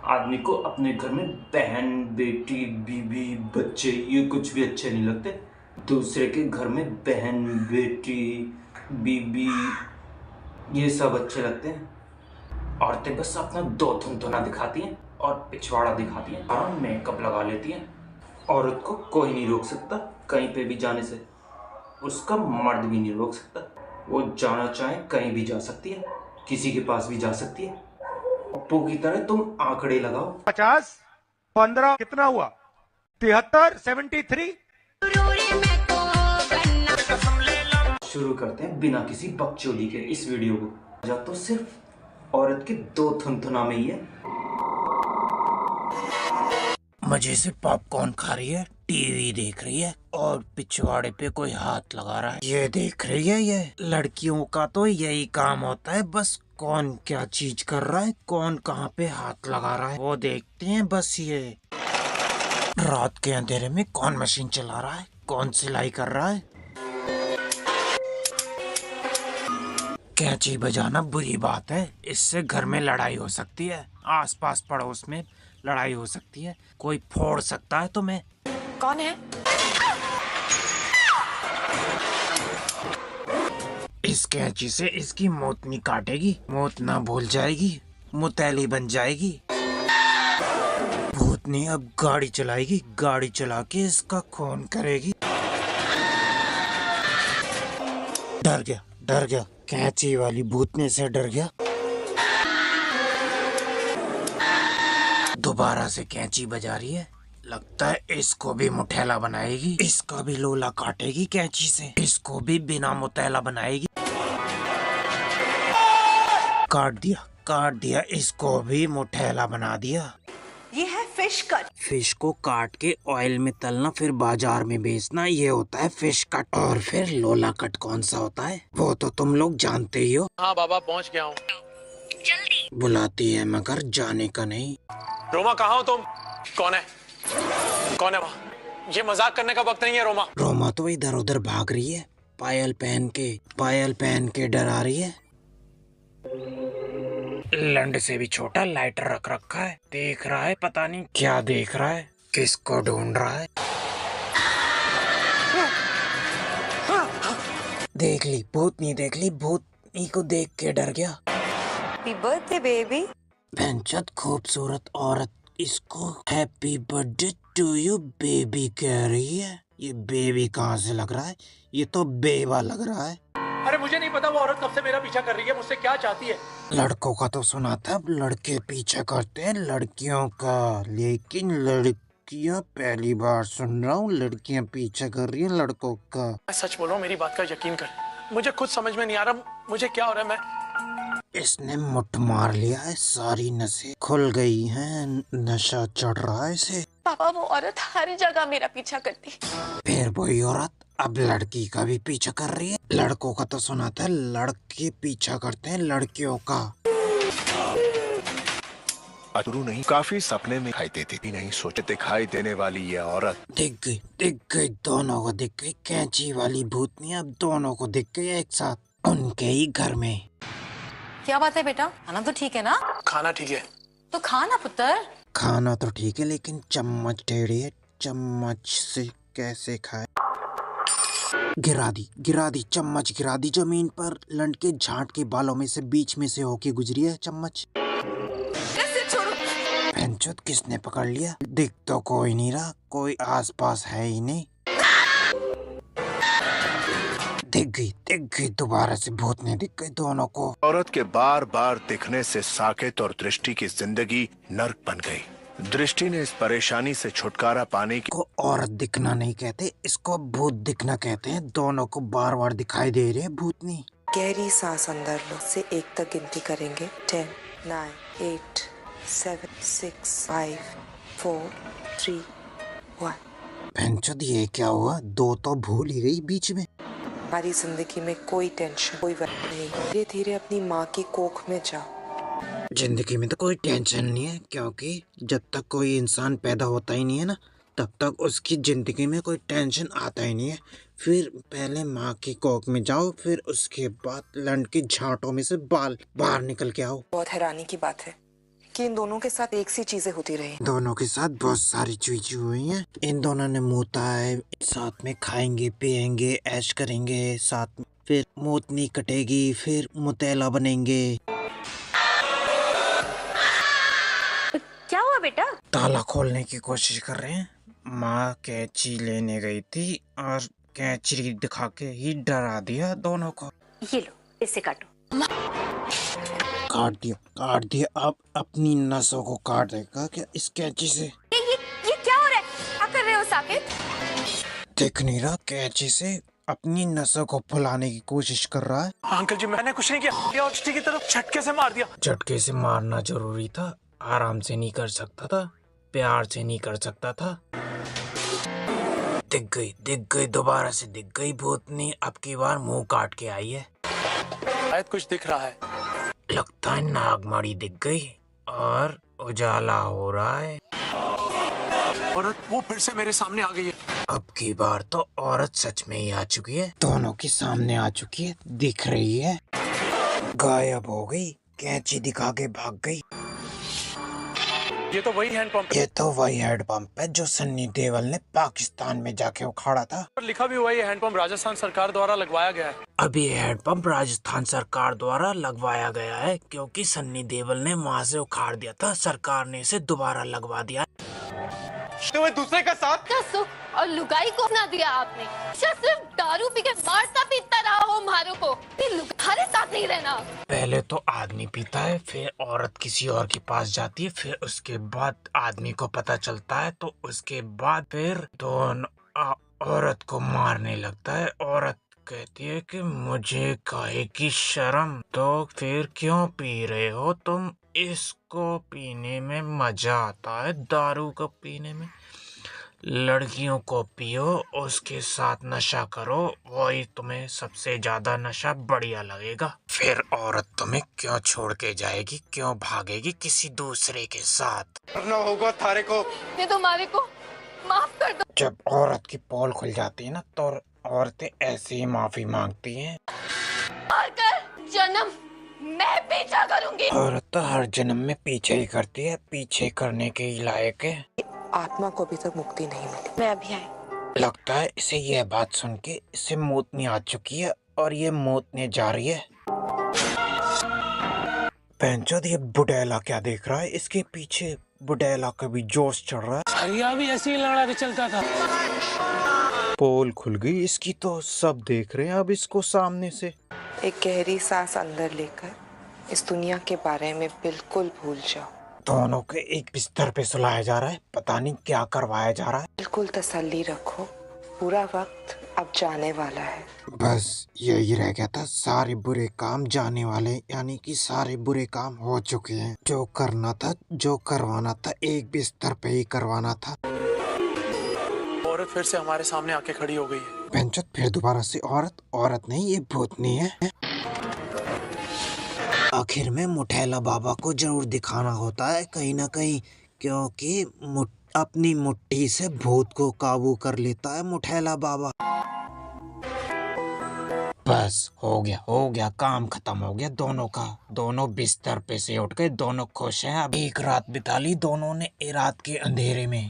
आदमी को अपने घर में बहन, बेटी, बीवी, बच्चे ये कुछ भी अच्छे नहीं लगते। दूसरे के घर में बहन, बेटी, बीवी ये सब अच्छे लगते हैं। औरतें बस अपना दो धुन दिखाती हैं और पिछवाड़ा दिखाती हैं और मेकअप लगा लेती हैं। औरत को कोई नहीं रोक सकता कहीं पे भी जाने से, उसका मर्द भी नहीं रोक सकता। वो जाना चाहे कहीं भी जा सकती है, किसी के पास भी जा सकती है। पप्पू की तरह तुम आंकड़े लगाओ। 50, 15 कितना हुआ? 73, 73। शुरू करते हैं बिना किसी बकचोदी के इस वीडियो को। जा तो सिर्फ औरत के दो थुनथुना में ही है। मजे से पॉपकॉर्न खा रही है, टीवी देख रही है और पिछवाड़े पे कोई हाथ लगा रहा है। ये देख रही है, ये लड़कियों का तो यही काम होता है, बस कौन क्या चीज कर रहा है, कौन कहाँ पे हाथ लगा रहा है वो देखते हैं बस। ये रात के अंधेरे में कौन मशीन चला रहा है, कौन सिलाई कर रहा है। कैंची बजाना बुरी बात है, इससे घर में लड़ाई हो सकती है, आसपास पड़ोस में लड़ाई हो सकती है, कोई फोड़ सकता है तुम्हें। कौन है? इस कैंची से इसकी मौत नहीं काटेगी, मौत ना भूल जाएगी, मुतैली बन जाएगी। भूतनी अब गाड़ी चलाएगी, गाड़ी चला के इसका खून करेगी। डर गया, डर गया, कैंची वाली भूतनी से डर गया। दोबारा से कैंची बजा रही है, लगता है इसको भी मुठैला बनाएगी, इसका भी लोला काटेगी कैंची से, इसको भी बिना मुठैला बनाएगी। काट दिया, काट दिया, इसको भी मुठैला बना दिया। ये है फिश कट। फिश को काट के ऑयल में तलना फिर बाजार में बेचना, ये होता है फिश कट। और फिर लोला कट कौन सा होता है वो तो तुम लोग जानते ही हो। हाँ बाबा पहुँच गया हूँ। बुलाती है मगर जाने का नहीं। रोमा कहाँ हो तुम? कौन है? कौन है वहाँ? ये मजाक करने का वक्त नहीं है रोमा। रोमा तो इधर उधर भाग रही है, पायल पहन के डरा रही है। लंड से भी छोटा लाइटर रख रखा है, देख रहा है, पता नहीं क्या देख रहा है, किसको ढूंढ रहा है। देख ली भूतनी, देख ली भूतनी को देख के डर गया। Happy birthday baby. बेंचत खूबसूरत औरत इसको happy birthday to you baby कह रही है। ये बेबी कहाँ से लग रहा है, ये तो बेवा लग रहा है। अरे मुझे नहीं पता वो औरत कब से मेरा पीछा कर रही है, मुझसे क्या चाहती है। लड़कों का तो सुना था, अब लड़के पीछा करते हैं लड़कियों का, लेकिन लड़कियां पहली बार सुन रहा हूँ लड़कियां पीछा कर रही हैं लड़कों का। मैं सच बोल रहा हूँ, मेरी बात का यकीन कर, मुझे खुद समझ में नहीं आ रहा मुझे क्या हो रहा है। मैं इसने मुठ मार लिया है, सारी नसें खुल गई हैं, नशा चढ़ रहा है इसे। पापा वो औरत हर जगह मेरा पीछा करती। फिर वही औरत अब लड़की का भी पीछा कर रही है। लड़कों का तो सुना था लड़के पीछा करते हैं लड़कियों का। शुरू नहीं, काफी सपने में दिखाई देती थी, नहीं सोचे दिखाई देने वाली ये औरत दिख गई, दोनों को दिख गई। कैंची वाली भूतनी अब दोनों को दिख गई एक साथ उनके ही घर में। क्या बात है बेटा, खाना तो ठीक है ना? खाना ठीक है तो खाना पुत्र। खाना तो ठीक है लेकिन चम्मच टेढ़ी है, चम्मच से कैसे खाए। गिरा दी चम्मच, गिरा दी जमीन पर। लंड के झाट के बालों में से बीच में से होके गुजरी है चम्मच। पेंचुत किसने पकड़ लिया? दिख तो कोई नहीं रहा, कोई आसपास है ही नहीं। दिख गई दोबारा से भूतनी दिख गई दोनों को। औरत के बार बार दिखने से साकेत और दृष्टि की जिंदगी नर्क बन गई। दृष्टि ने इस परेशानी से छुटकारा पाने की को औरत दिखना नहीं कहते, इसको भूत दिखना कहते हैं। दोनों को बार बार दिखाई दे रहे हैं भूतनी। गहरी सांस अंदर लो, से 1 तक गिनती करेंगे। 10, 9, 8, 7, 6, 5, 4, 3, 1। पेंचुत ये क्या हुआ, 2 तो भूल ही गई बीच में। हमारी जिंदगी में कोई टेंशन, कोई वक्त नहीं। धीरे धीरे अपनी माँ की कोख में जाओ। जिंदगी में तो कोई टेंशन नहीं है, क्योंकि जब तक कोई इंसान पैदा होता ही नहीं है ना, तब तक उसकी जिंदगी में कोई टेंशन आता ही नहीं है। फिर पहले माँ की कोख में जाओ, फिर उसके बाद लंड की झाटों में से बाल बाहर निकल के आओ। बहुत हैरानी की बात है कि इन दोनों के साथ एक सी चीजें होती रही। दोनों के साथ बहुत सारी चीजें हुई हैं। इन दोनों ने मोता है, साथ में खाएंगे पिएंगे ऐश करेंगे, साथ में फिर मोतनी कटेगी, फिर मुतेला बनेंगे। क्या हुआ बेटा? ताला खोलने की कोशिश कर रहे हैं। माँ कैंची लेने गई थी और कैंची दिखा के ही डरा दिया दोनों को। ये लो, इसे काटो। काट दिया। अब अपनी नसों को काट देगा क्या इस कैंची से? ये क्या हो रहा है? क्या कर रहे हो साकिब? देख नहीं रहा, कैंची से अपनी नसों को फुलाने की कोशिश कर रहा है। अंकल जी मैंने कुछ नहीं किया, और की तरफ झटके से मार दिया। झटके से मारना जरूरी था, आराम से नहीं कर सकता था, प्यार से नहीं कर सकता था। दिख गई, दोबारा से दिख गई भूतनी। अब की बार मुंह काट के आई है। शायद कुछ दिख रहा है। लगता है नागमणि दिख गई और उजाला हो रहा है। औरत वो फिर से मेरे सामने आ गई है। अब की बार तो औरत सच में ही आ चुकी है, दोनों के सामने आ चुकी है, दिख रही है। गायब हो गई, कैंची दिखा के भाग गई। ये तो वही हैंडपंप ये तो वही हैंडपंप है जो सन्नी देओल ने पाकिस्तान में जाके उखाड़ा था। पर लिखा भी हुआ है, ये हैंडपंप राजस्थान सरकार द्वारा लगवाया गया है। अब ये हैंडपंप राजस्थान सरकार द्वारा लगवाया गया है क्योंकि सन्नी देओल ने वहाँ से उखाड़ दिया था, सरकार ने इसे दोबारा लगवा दिया। तो वो दूसरे का साथ क्या सुख और लुगाई को अपना दिया आपने? क्या सिर्फ दारू पी के मारता पीता रहा हो मारो को? तुम्हारे साथ नहीं रहना। पहले तो आदमी पीता है, फिर औरत किसी और के पास जाती है, फिर उसके बाद आदमी को पता चलता है, तो उसके बाद फिर दोनों औरत को मारने लगता है। औरत कहती है कि मुझे काहे की शर्म, तो फिर क्यों पी रहे हो तुम? इसको पीने में मजा आता है, दारू को पीने में। लड़कियों को पियो, उसके साथ नशा करो, वही तुम्हें सबसे ज्यादा नशा बढ़िया लगेगा। फिर औरत तुम्हें क्यों छोड़ के जाएगी, क्यों भागेगी किसी दूसरे के साथ? करना होगा थारे को। ये तुम्हारे को माफ कर दो। जब औरत की पोल खुल जाती है ना, तो औरतें ऐसे ही माफी मांगती हैं। और कर जन्म मैं पीछा करूंगी। औरत तो हर जन्म में पीछे ही करती है, पीछे करने के ही लायक है। आत्मा को अभी तक मुक्ति नहीं मिली। मैं अभी आई। लगता है इसे यह बात सुन के इसे मौतनी आ चुकी है और ये मौतने जा रही है। पैंचोद, ये बुढ़ैला क्या देख रहा है? इसके पीछे बुढ़ैला का भी जोश चढ़ रहा है। हरिया भी ऐसी ही लड़ा के चलता था। पोल खुल गई इसकी तो सब देख रहे हैं अब इसको सामने से। एक गहरी सांस अंदर लेकर इस दुनिया के बारे में बिल्कुल भूल जाओ। दोनों के एक बिस्तर पे सुलाया जा रहा है, पता नहीं क्या करवाया जा रहा है। बिल्कुल तसल्ली रखो, पूरा वक्त अब जाने वाला है। बस यही रह गया था, सारे बुरे काम जाने वाले, यानी कि सारे बुरे काम हो चुके हैं। जो करना था, जो करवाना था, एक बिस्तर पे ही करवाना था। औरत फिर से हमारे सामने आके खड़ी हो गई है। पंचत, फिर दोबारा से औरत नहीं, ये भूतनी है। आखिर में मुठैला बाबा को जरूर दिखाना होता है कहीं ना कहीं, क्योंकि अपनी मुट्ठी से भूत को काबू कर लेता है मुठैला बाबा। बस हो गया, काम खत्म हो गया दोनों का। दोनों बिस्तर पे से उठ गए, दोनों खुश हैं। अब एक रात बिता ली दोनों ने रात के अंधेरे में।